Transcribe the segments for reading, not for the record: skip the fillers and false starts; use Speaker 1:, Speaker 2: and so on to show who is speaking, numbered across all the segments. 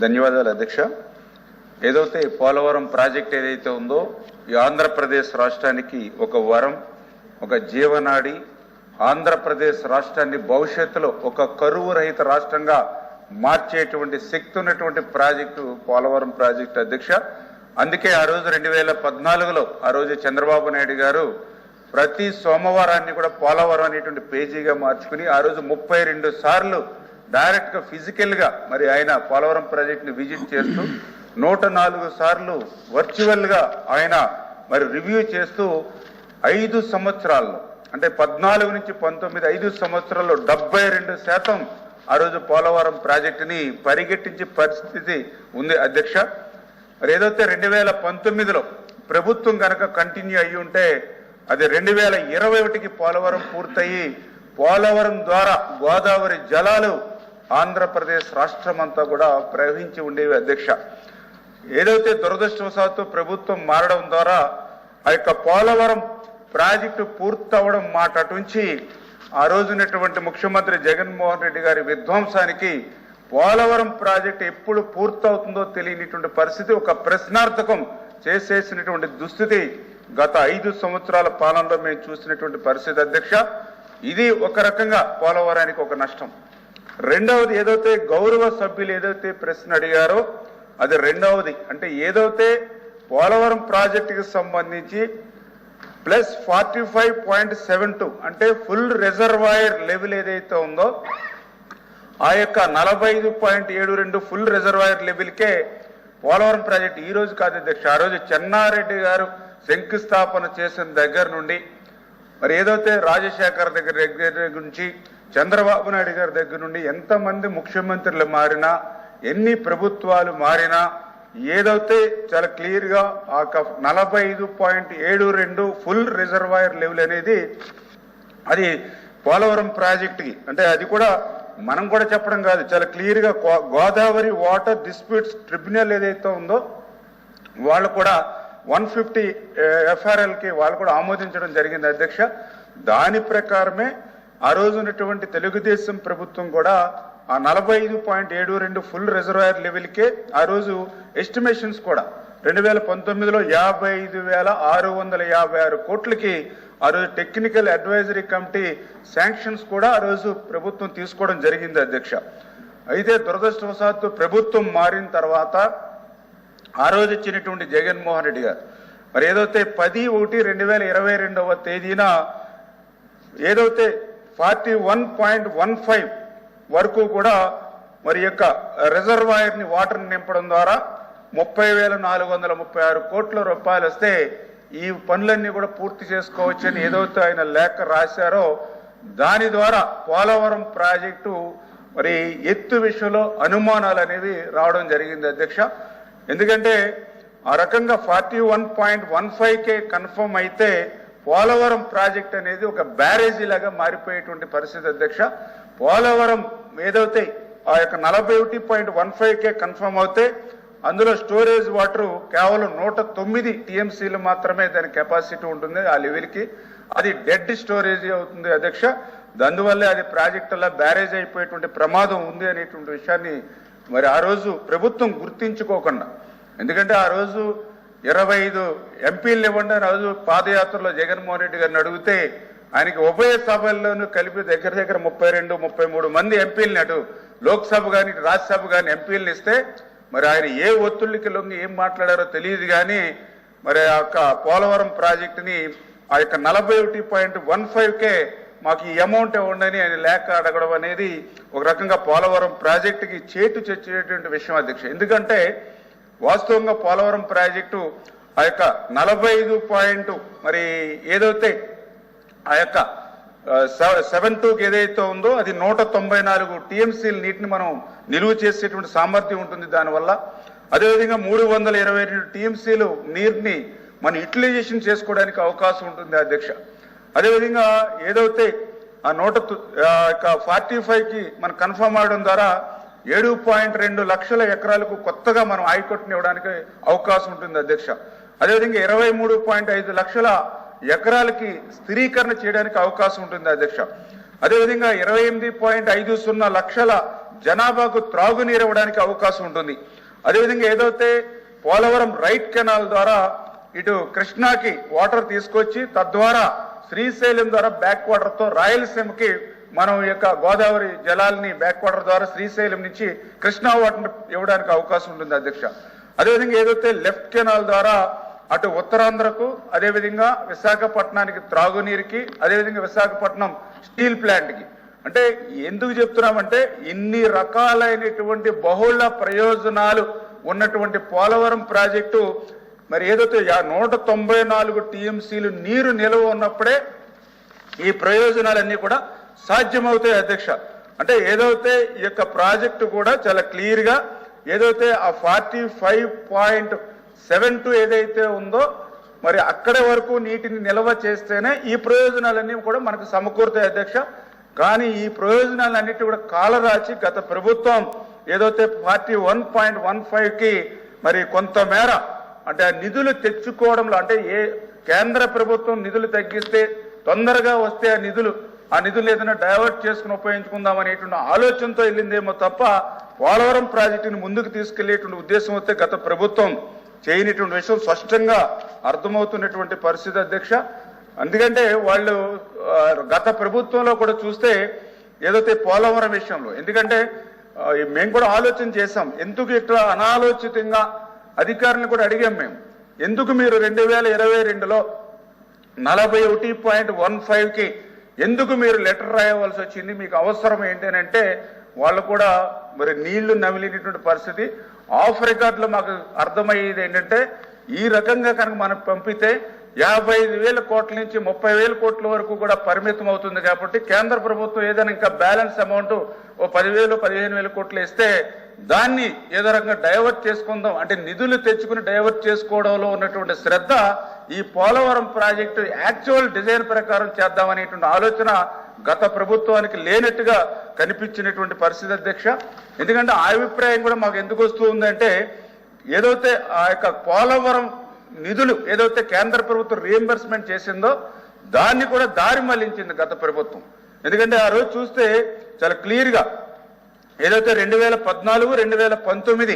Speaker 1: ధన్యవాదాలు అధ్యక్ష. ఏదైతే పోలవరం ప్రాజెక్ట్ ఏదైతే ఉందో ఈ ఆంధ్రప్రదేశ్ రాష్ట్రానికి ఒక వరం, ఒక జీవనాడి, ఆంధ్రప్రదేశ్ రాష్ట్రాన్ని భవిష్యత్తులో ఒక కరువు రహిత రాష్ట్రంగా మార్చేటువంటి శక్తి ఉన్నటువంటి ప్రాజెక్టు పోలవరం ప్రాజెక్టు అధ్యక్ష. అందుకే ఆ రోజు 2014లో ఆ రోజు చంద్రబాబు నాయుడు గారు ప్రతి సోమవారాన్ని కూడా పోలవరం అనేటువంటి పేజీగా మార్చుకుని ఆ రోజు 32 సార్లు డైరెక్ట్ గా ఫిజికల్ గా మరి ఆయన పోలవరం ప్రాజెక్ట్ ని విజిట్ చేస్తూ 104 సార్లు వర్చువల్ గా ఆయన మరి రివ్యూ చేస్తూ 5 సంవత్సరాల్లో అంటే 14 నుంచి 19 5 సంవత్సరాల్లో 72% ఆ రోజు పోలవరం ప్రాజెక్టుని పరిగెట్టించే పరిస్థితి ఉంది అధ్యక్ష. మరి ఏదైతే 2019లో ప్రభుత్వం కనుక కంటిన్యూ అయ్యి ఉంటే అది 2021కి పోలవరం పూర్తయి పోలవరం ద్వారా గోదావరి జలాలు ఆంధ్రప్రదేశ్ రాష్ట్రం అంతా కూడా ప్రవహించి ఉండేవి అధ్యక్ష. ఏదైతే దురదృష్టవశాత్తు ప్రభుత్వం మారడం ద్వారా ఆ యొక్క పోలవరం ప్రాజెక్టు పూర్తవడం మాట అటుంచి ఆ రోజునటువంటి ముఖ్యమంత్రి జగన్మోహన్ రెడ్డి గారి విధ్వంసానికి పోలవరం ప్రాజెక్టు ఎప్పుడు పూర్తవుతుందో తెలియనిటువంటి పరిస్థితి, ఒక ప్రశ్నార్థకం చేసేసినటువంటి దుస్థితి గత 5 సంవత్సరాల పాలనలో మేము చూసినటువంటి పరిస్థితి అధ్యక్ష. ఇది ఒక రకంగా పోలవరానికి ఒక నష్టం. రెండవది ఏదైతే గౌరవ సభ్యులు ఏదైతే ప్రశ్న అడిగారో అది రెండవది, అంటే ఏదైతే పోలవరం ప్రాజెక్టుకి సంబంధించి ప్లస్ 45.72 అంటే ఫుల్ రిజర్వాయర్ లెవెల్ ఏదైతే ఉందో ఆ యొక్క 45.72 ఫుల్ రిజర్వాయర్ లెవెల్కే పోలవరం ప్రాజెక్టు ఈ రోజు కాదు అధ్యక్ష. ఆ రోజు చెన్నారెడ్డి గారు శంకుస్థాపన చేసిన దగ్గర నుండి మరి ఏదైతే రాజశేఖర్ దగ్గర నుంచి చంద్రబాబు నాయుడు గారి దగ్గర నుండి ఎంతమంది ముఖ్యమంత్రులు మారినా ఎన్ని ప్రభుత్వాలు మారినా ఏదైతే చాలా క్లియర్ గా ఆ 45.72 ఫుల్ రిజర్వాయర్ లెవెల్ అనేది అది పోలవరం ప్రాజెక్టుకి, అంటే అది కూడా మనం కూడా చెప్పడం కాదు, చాలా క్లియర్ గా గోదావరి వాటర్ డిస్ప్యూట్స్ ట్రిబ్యునల్ ఏదైతే ఉందో వాళ్ళు కూడా 150 FRL కి వాళ్ళు కూడా ఆమోదించడం జరిగింది అధ్యక్ష. దాని ప్రకారమే ఆ రోజు ఉన్నటువంటి తెలుగుదేశం ప్రభుత్వం కూడా ఆ 45.72 ఫుల్ రిజర్వాయర్ లెవెల్కే ఆ రోజు ఎస్టిమేషన్స్ కూడా 2019లో 55,656 కోట్లకి ఆ రోజు టెక్నికల్ అడ్వైజరీ కమిటీ శాంక్షన్స్ కూడా ఆ రోజు ప్రభుత్వం తీసుకోవడం జరిగింది అధ్యక్ష. అయితే దురదృష్టవశాత్తు ప్రభుత్వం మారిన తర్వాత ఆ రోజు ఇచ్చినటువంటి జగన్మోహన్ రెడ్డి గారు మరి ఏదైతే 10/1/2022 తేదీన ఏదైతే 41.15 వరకు కూడా మరి యొక్క రిజర్వాయర్ ని వాటర్ నింపడం ద్వారా 30,436 కోట్ల రూపాయలు వస్తే ఈ పనులన్నీ కూడా పూర్తి చేసుకోవచ్చని ఏదైతే ఆయన లేఖ రాశారో దాని ద్వారా పోలవరం ప్రాజెక్టు మరి ఎత్తు విషయంలో అనుమానాలు అనేవి రావడం జరిగింది అధ్యక్ష. ఎందుకంటే ఆ రకంగా 41.15కే కన్ఫర్మ్ అయితే పోలవరం ప్రాజెక్ట్ అనేది ఒక బ్యారేజీ లాగా మారిపోయేటువంటి పరిస్థితి అధ్యక్ష. పోలవరం ఏదైతే ఆ యొక్క 41.15కే కన్ఫర్మ్ అవుతే అందులో స్టోరేజ్ వాటర్ కేవలం 109 TMCలు మాత్రమే దాని కెపాసిటీ ఉంటుంది ఆ లెవెల్కి. అది డెడ్ స్టోరేజ్ అవుతుంది అధ్యక్ష. అందువల్లే అది ప్రాజెక్టులా బ్యారేజ్ అయిపోయేటువంటి ప్రమాదం ఉంది అనేటువంటి విషయాన్ని మరి ఆ రోజు ప్రభుత్వం గుర్తించుకోకుండా, ఎందుకంటే ఆ రోజు 25 ఎంపీలు ఇవ్వండి అని రోజు పాదయాత్రలో జగన్మోహన్ రెడ్డి గారిని అడిగితే ఆయనకి ఉభయ సభల్లోనూ కలిపి దగ్గర 32-33 మంది ఎంపీలని అటు లోక్సభ కానీ రాజ్యసభ కానీ ఎంపీలను ఇస్తే మరి ఆయన ఏ ఒత్తిళ్ళకి లొంగి ఏం మాట్లాడారో తెలియదు. కానీ మరి ఆ యొక్క పోలవరం ప్రాజెక్టుని ఆ యొక్క 41.15కే మాకు ఈ అమౌంట్ ఇవ్వండి ఆయన లేఖ అడగడం అనేది ఒక రకంగా పోలవరం ప్రాజెక్టుకి చేటు చచ్చేటువంటి విషయం అధ్యక్ష. ఎందుకంటే వాస్తవంగా పోలవరం ప్రాజెక్టు ఆ యొక్క 45 మరి ఏదైతే ఆ యొక్క 72కి ఏదైతే ఉందో అది 194 TMCల నీటిని మనం నిలువ చేసేటువంటి సామర్థ్యం ఉంటుంది దానివల్ల. అదేవిధంగా 322 TMCలు నీరుని మనం యూటిలైజేషన్ చేసుకోవడానికి అవకాశం ఉంటుంది అధ్యక్ష. అదేవిధంగా ఏదైతే ఆ 45కి మనం కన్ఫర్మ్ అవడం ద్వారా 7.2 లక్షల ఎకరాలకు కొత్తగా మనం ఆయకట్టుని ఇవ్వడానికి అవకాశం ఉంటుంది అధ్యక్ష. అదేవిధంగా 23.5 లక్షల ఎకరాలకి స్థిరీకరణ చేయడానికి అవకాశం ఉంటుంది అధ్యక్ష. అదేవిధంగా 28.50 లక్షల జనాభాకు త్రాగునీరు ఇవ్వడానికి అవకాశం ఉంటుంది. అదేవిధంగా ఏదైతే పోలవరం రైట్ కెనాల్ ద్వారా ఇటు కృష్ణాకి వాటర్ తీసుకొచ్చి తద్వారా శ్రీశైలం ద్వారా బ్యాక్ వాటర్ తో రాయలసీమకి మనం యొక్క గోదావరి జలాల్ని బ్యాక్ వాటర్ ద్వారా శ్రీశైలం నుంచి కృష్ణా వాటర్ ఇవ్వడానికి అవకాశం ఉంటుంది అధ్యక్ష. అదేవిధంగా ఏదైతే లెఫ్ట్ కెనాల్ ద్వారా అటు ఉత్తరాంధ్రకు, అదేవిధంగా విశాఖపట్నానికి త్రాగునీరుకి, అదేవిధంగా విశాఖపట్నం స్టీల్ ప్లాంట్కి, అంటే ఎందుకు చెప్తున్నామంటే ఇన్ని రకాలైనటువంటి బహుళ ప్రయోజనాలు ఉన్నటువంటి పోలవరం ప్రాజెక్టు మరి ఏదైతే 194 టీఎంసీలు నీరు నిల్వ ఉన్నప్పుడే ఈ ప్రయోజనాలన్నీ కూడా సాధ్యమవుతాయి అధ్యక్ష. అంటే ఏదైతే ఈ యొక్క ప్రాజెక్టు కూడా చాలా క్లియర్ గా ఏదైతే ఆ 45.72 ఏదైతే ఉందో మరి అక్కడి వరకు నీటిని నిల్వ చేస్తేనే ఈ ప్రయోజనాలన్నీ కూడా మనకు సమకూరుతాయి అధ్యక్ష. కానీ ఈ ప్రయోజనాలన్నిటి కూడా కాలరాచి గత ప్రభుత్వం ఏదైతే 41.15కి మరి కొంతమేర అంటే ఆ నిధులు తెచ్చుకోవడంలో అంటే కేంద్ర ప్రభుత్వం నిధులు తగ్గిస్తే తొందరగా వస్తే ఆ నిధులు ఏదైనా డైవర్ట్ చేసుకుని ఉపయోగించుకుందాం అనేటువంటి ఆలోచనతో వెళ్ళిందేమో తప్ప పోలవరం ప్రాజెక్టుని ముందుకు తీసుకెళ్లేటువంటి ఉద్దేశం వస్తే గత ప్రభుత్వం చేయనటువంటి విషయం స్పష్టంగా అర్థమవుతున్నటువంటి పరిస్థితి అధ్యక్ష. ఎందుకంటే వాళ్ళు గత ప్రభుత్వంలో కూడా చూస్తే ఏదైతే పోలవరం విషయంలో ఎందుకంటే మేము కూడా ఆలోచన చేశాం, ఎందుకు ఇట్లా అనాలోచితంగా అధికారులను కూడా అడిగాం మేము, ఎందుకు మీరు 2022లో 41.15కి ఎందుకు మీరు లెటర్ రాయవలసి వచ్చింది, మీకు అవసరం ఏంటంటే వాళ్ళు కూడా మరి నీళ్లు నమిలినటువంటి పరిస్థితి. ఆఫ్ రికార్డులో మాకు అర్థమయ్యేది ఏంటంటే ఈ రకంగా కనుక మనం పంపితే 55,000 కోట్ల నుంచి 30,000 కోట్ల వరకు కూడా పరిమితం అవుతుంది. కాబట్టి కేంద్ర ప్రభుత్వం ఏదైనా ఇంకా బ్యాలెన్స్ అమౌంట్ 10,000-15,000 కోట్లు ఇస్తే దాన్ని ఏదో రకంగా డైవర్ట్ చేసుకుందాం అంటే నిధులు తెచ్చుకుని డైవర్ట్ చేసుకోవడంలో ఉన్నటువంటి శ్రద్ధ ఈ పోలవరం ప్రాజెక్టు యాక్చువల్ డిజైన్ ప్రకారం చేద్దామనేటువంటి ఆలోచన గత ప్రభుత్వానికి లేనట్టుగా కనిపించినటువంటి పరిస్థితి అధ్యక్ష. ఎందుకంటే ఆ అభిప్రాయం కూడా మాకు ఎందుకు వస్తూ ఉందంటే ఏదైతే ఆ యొక్క పోలవరం నిధులు ఏదైతే కేంద్ర ప్రభుత్వం రీఎంబర్స్మెంట్ చేసిందో దాన్ని కూడా దారి మళ్లించింది గత ప్రభుత్వం. ఎందుకంటే ఆ రోజు చూస్తే చాలా క్లియర్ గా ఏదైతే 2014-2019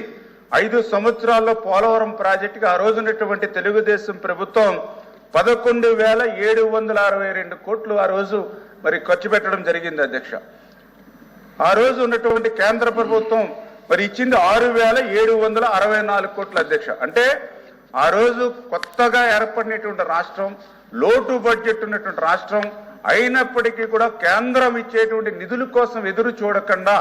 Speaker 1: 5 సంవత్సరాల్లో పోలవరం ప్రాజెక్టుకి ఆ రోజు ఉన్నటువంటి తెలుగుదేశం ప్రభుత్వం 11,762 కోట్లు ఆ రోజు మరి ఖర్చు పెట్టడం జరిగింది అధ్యక్ష. ఆ రోజు ఉన్నటువంటి కేంద్ర ప్రభుత్వం మరి ఇచ్చింది 6,764 కోట్లు అధ్యక్ష. అంటే ఆ రోజు కొత్తగా ఏర్పడినటువంటి రాష్ట్రం, లోటు బడ్జెట్ ఉన్నటువంటి రాష్ట్రం అయినప్పటికీ కూడా కేంద్రం ఇచ్చేటువంటి నిధుల కోసం ఎదురు చూడకుండా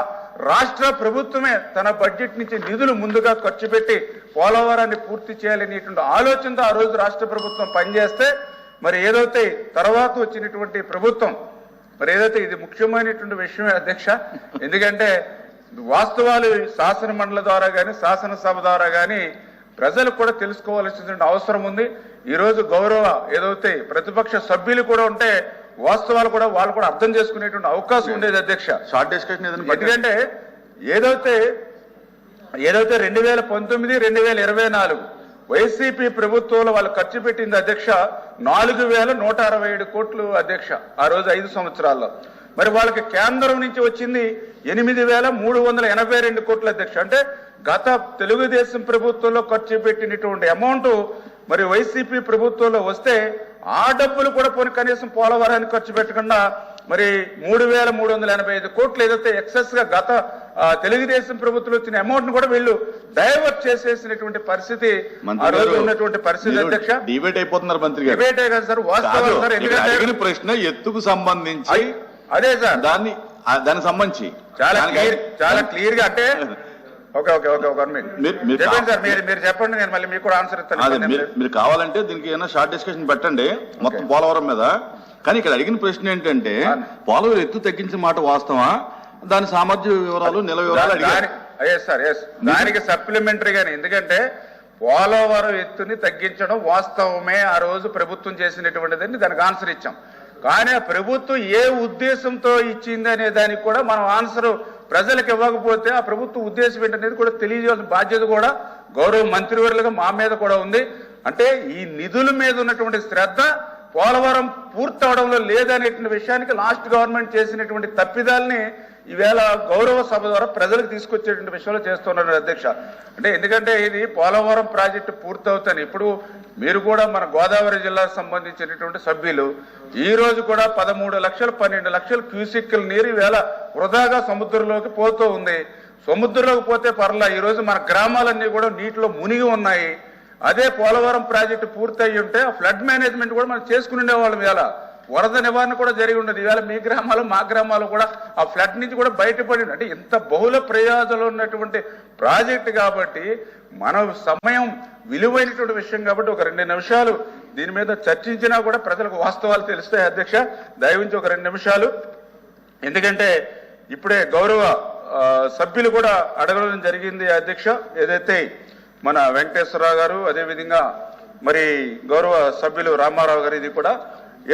Speaker 1: రాష్ట్ర ప్రభుత్వమే తన బడ్జెట్ నుంచి నిధులు ముందుగా ఖర్చు పెట్టి పోలవరాన్ని పూర్తి చేయాలనేటువంటి ఆలోచనతో ఆ రోజు రాష్ట్ర ప్రభుత్వం పనిచేస్తే మరి ఏదైతే తర్వాత వచ్చినటువంటి ప్రభుత్వం మరి ఏదైతే ఇది ముఖ్యమైనటువంటి విషయమే అధ్యక్ష. ఎందుకంటే వాస్తవాలు శాసన మండలి ద్వారా కానీ శాసనసభ ద్వారా కానీ ప్రజలకు కూడా తెలుసుకోవాల్సినటువంటి అవసరం ఉంది. ఈరోజు గౌరవ ఏదైతే ప్రతిపక్ష సభ్యులు కూడా ఉంటే వాస్తవాలు కూడా వాళ్ళు కూడా అర్థం చేసుకునేటువంటి అవకాశం ఉండేది అధ్యక్ష.
Speaker 2: షార్ట్ డిస్కషన్
Speaker 1: ఎందుకంటే ఏదైతే 2019-2024 వైసీపీ ప్రభుత్వంలో వాళ్ళు ఖర్చు పెట్టింది అధ్యక్ష 4,167 కోట్లు అధ్యక్ష ఆ రోజు 5 సంవత్సరాల్లో. మరి వాళ్ళకి కేంద్రం నుంచి వచ్చింది 8,382 కోట్లు అధ్యక్ష. అంటే గత తెలుగుదేశం ప్రభుత్వంలో ఖర్చు పెట్టినటువంటి అమౌంట్ మరి వైసీపీ ప్రభుత్వంలో వస్తే ఆ డబ్బులు కూడా పోనీ కనీసం పోలవరానికి ఖర్చు పెట్టకుండా మరి 3,385 కోట్లు ఏదైతే ఎక్సెస్ గా గత తెలుగుదేశం ప్రభుత్వం వచ్చిన అమౌంట్ కూడా వీళ్ళు డైవర్ట్ చేసేసినటువంటి పరిస్థితి ఆ రోజు ఉన్నటువంటి పరిస్థితి అధ్యక్ష.
Speaker 2: డిబేట్ అయిపోతున్నారు మంత్రి గారు.
Speaker 1: డిబేటే కదా సార్, వాస్తవాలు సార్.
Speaker 2: ఎందుకంటే ప్రశ్న ఎత్తుకు సంబంధించి
Speaker 1: అదే సార్,
Speaker 2: దానికి సంబంధించి
Speaker 1: చాలా క్లియర్ గా అంటే చెప్పండి సార్, మీరు చెప్పండి, నేను మళ్ళీ మీకు కూడా ఆన్సర్ ఇస్తాను.
Speaker 2: మీరు కావాలంటే దీనికి ఏమైనా షార్ట్ డిస్కషన్ పెట్టండి మొత్తం పోలవరం మీద. కానీ ఇక్కడ అడిగిన ప్రశ్న ఏంటంటే పోలవరం ఎత్తు తగ్గించిన మాట వాస్తవా, దాని సామర్థ్య వివరాలు నిల వివరాలు
Speaker 1: దానికి సప్లిమెంటరీ గాని. ఎందుకంటే పోలవరం ఎత్తుని తగ్గించడం వాస్తవమే, ఆ రోజు ప్రభుత్వం చేసినటువంటిదని దానికి ఆన్సర్ ఇచ్చాం. కానీ ఆ ప్రభుత్వం ఏ ఉద్దేశంతో ఇచ్చింది అనే దానికి కూడా మనం ఆన్సర్ ప్రజలకు ఇవ్వకపోతే ఆ ప్రభుత్వ ఉద్దేశం ఏంటనేది కూడా తెలియజేయాల్సిన బాధ్యత కూడా గౌరవ మంత్రివర్యులుగా మా మీద కూడా ఉంది. అంటే ఈ నిధుల మీద ఉన్నటువంటి శ్రద్ధ పోలవరం పూర్తవడంలో లేదనేటువంటి విషయానికి లాస్ట్ గవర్నమెంట్ చేసినటువంటి తప్పిదాలని ఈవేళ గౌరవ సభ ద్వారా ప్రజలకు తీసుకొచ్చేటువంటి విషయంలో చేస్తున్నారు అధ్యక్ష. అంటే ఎందుకంటే ఇది పోలవరం ప్రాజెక్టు పూర్తవుతాను ఇప్పుడు మీరు కూడా మన గోదావరి జిల్లాకు సంబంధించినటువంటి సభ్యులు ఈ రోజు కూడా 13 లక్షలు 12 లక్షల క్యూసెక్కుల నీరు ఈవేళ వృధాగా సముద్రంలోకి పోతూ ఉంది. సముద్రంలోకి పోతే పర్లా ఈ రోజు మన గ్రామాలన్నీ కూడా నీటిలో మునిగి ఉన్నాయి. అదే పోలవరం ప్రాజెక్టు పూర్తయి ఉంటే ఆ ఫ్లడ్ మేనేజ్మెంట్ కూడా మనం చేసుకుని ఉండేవాళ్ళం. ఇవాళ వరద నివారణ కూడా జరిగి ఉండదు. ఈవేళ మీ గ్రామాలు మా గ్రామాలు కూడా ఆ ఫ్లడ్ నుంచి కూడా బయటపడి అంటే ఇంత బహుళ ప్రయోజనాలు ఉన్నటువంటి ప్రాజెక్టు కాబట్టి మన సమయం విలువైనటువంటి విషయం కాబట్టి ఒక 2 నిమిషాలు దీని మీద చర్చించినా కూడా ప్రజలకు వాస్తవాలు తెలుస్తాయి అధ్యక్ష. దయవించి ఒక 2 నిమిషాలు, ఎందుకంటే ఇప్పుడే గౌరవ సభ్యులు కూడా అడగడం జరిగింది అధ్యక్ష. ఏదైతే మన వెంకటేశ్వరరావు గారు అదేవిధంగా మరి గౌరవ సభ్యులు రామారావు గారు ఇది కూడా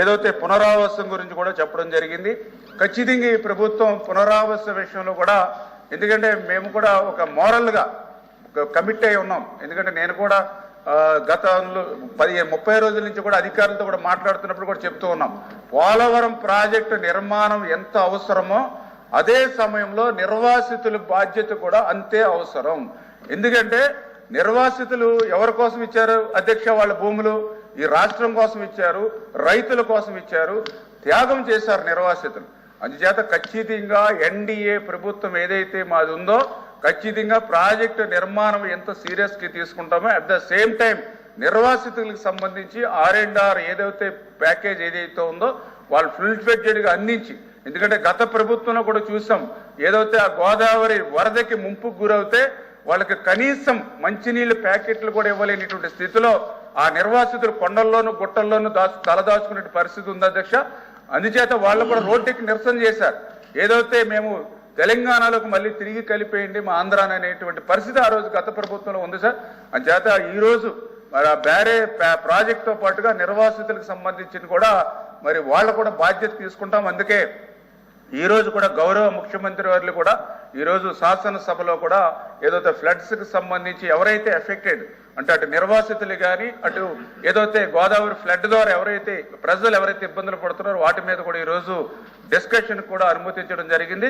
Speaker 1: ఏదైతే పునరావాసం గురించి కూడా చెప్పడం జరిగింది. ఖచ్చితంగా ఈ ప్రభుత్వం పునరావాస విషయంలో కూడా ఎందుకంటే మేము కూడా ఒక మోరల్గా కమిట్ అయి ఉన్నాం. ఎందుకంటే నేను కూడా గతంలో 30 రోజుల నుంచి కూడా అధికారులతో కూడా మాట్లాడుతున్నప్పుడు కూడా చెప్తూ ఉన్నాం పోలవరం ప్రాజెక్టు నిర్మాణం ఎంత అవసరమో అదే సమయంలో నిర్వాసితుల బాధ్యత కూడా అంతే అవసరం. ఎందుకంటే నిర్వాసితులు ఎవరి కోసం ఇచ్చారు అధ్యక్ష? వాళ్ళ భూములు ఈ రాష్ట్రం కోసం ఇచ్చారు, రైతుల కోసం ఇచ్చారు, త్యాగం చేశారు నిర్వాసితులు. అందుచేత ఖచ్చితంగా ఎన్డీఏ ప్రభుత్వం ఏదైతే మాది ఉందో ఖచ్చితంగా ప్రాజెక్టు నిర్మాణం ఎంత సీరియస్ గా తీసుకుంటామో అట్ ద సేమ్ టైం నిర్వాసితులకు సంబంధించి R&R ఏదైతే ప్యాకేజ్ ఏదైతే ఉందో వాళ్ళు ఫుల్ ఫ్లెడ్జెడ్ గా అందించి, ఎందుకంటే గత ప్రభుత్వంలో కూడా చూసాం ఏదైతే ఆ గోదావరి వరదకి ముంపుకు గురవుతే వాళ్ళకి కనీసం మంచినీళ్ళు ప్యాకెట్లు కూడా ఇవ్వలేనిటువంటి స్థితిలో ఆ నిర్వాసితులు కొండల్లోనూ గుట్టల్లోనూ తలదాచుకునే పరిస్థితి ఉంది అధ్యక్ష. అందుచేత వాళ్ళు కూడా రోడ్డుకి నిరసన చేశారు. ఏదైతే మేము తెలంగాణలోకి మళ్ళీ తిరిగి కలిపేయండి మా ఆంధ్రాని అనేటువంటి పరిస్థితి ఆ రోజు గత ప్రభుత్వంలో ఉంది సార్. అందుచేత ఈ రోజు మరి ఆ బ్యారే ప్రాజెక్టుతో పాటుగా నిర్వాసితులకు సంబంధించిన కూడా మరి వాళ్ళు కూడా బాధ్యత తీసుకుంటాం. అందుకే ఈ రోజు కూడా గౌరవ ముఖ్యమంత్రి వారు కూడా ఈ రోజు శాసనసభలో కూడా ఏదైతే ఫ్లడ్స్ కి సంబంధించి ఎవరైతే ఎఫెక్టెడ్ అంటే అటు నిర్వాసితులు కానీ అటు ఏదైతే గోదావరి ఫ్లడ్ ద్వారా ఎవరైతే ప్రజలు ఎవరైతే ఇబ్బందులు పడుతున్నారో వాటి మీద కూడా ఈ రోజు డిస్కషన్ కూడా అనుమతించడం జరిగింది.